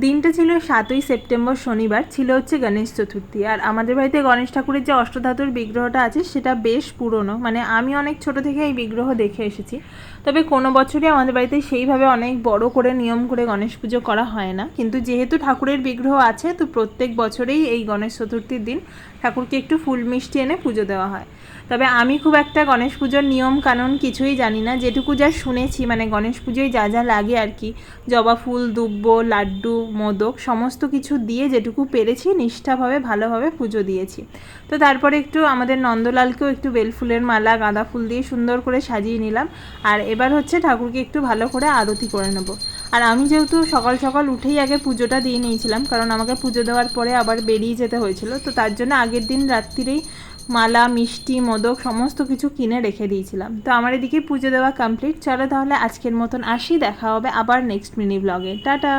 দিনটা ছিল 7ই সেপ্টেম্বর শনিবার, ছিল হচ্ছে গণেশ চতুর্থী। আর আমাদের বাড়িতে গণেশ ঠাকুরের যে অষ্টধাতুর বিগ্রহটা আছে সেটা বেশ পুরনো, মানে আমি অনেক ছোট থেকে এই বিগ্রহ দেখে এসেছি। তবে কোনো বছরই আমাদের বাড়িতে সেইভাবে অনেক বড় করে নিয়ম করে গণেশ পুজো করা হয় না, কিন্তু যেহেতু ঠাকুরের বিগ্রহ আছে তো প্রত্যেক বছরেই এই গণেশ চতুর্থীর দিন ঠাকুরকে একটু ফুল মিষ্টি এনে পুজো দেওয়া হয়। তবে আমি খুব একটা গণেশ পুজোর নিয়ম কানুন কিছুই জানি না, যেটুকু যা শুনেছি, মানে গণেশ পুজোয় যা যা লাগে আর কি, জবা ফুল, দুব্ব, লাড্ডু, মোদক সমস্ত কিছু দিয়ে যেটুকু পেরেছি নিষ্ঠাভাবে ভালোভাবে পুজো দিয়েছি। তো তারপরে একটু আমাদের নন্দলালকেও একটু বেলফুলের মালা, গাঁদা ফুল দিয়ে সুন্দর করে সাজিয়ে নিলাম। আর এবার হচ্ছে ঠাকুরকে একটু ভালো করে আরতি করে নেব। আর আমি যেহেতু সকাল সকাল উঠেই আগে পুজোটা দিয়ে নিয়েছিলাম, কারণ আমাকে পুজো দেওয়ার পরে আবার বেরিয়ে যেতে হয়েছিল, তো তার জন্য আগের দিন রাত্রিরেই মালা, মিষ্টি, মোদক সমস্ত কিছু কিনে রেখে দিয়েছিলাম। তো আমার এদিকে পুজো দেওয়া কমপ্লিট। চলো তাহলে আজকের মতন আসি, দেখা হবে আবার নেক্সট মিনি ব্লগে। টাটা।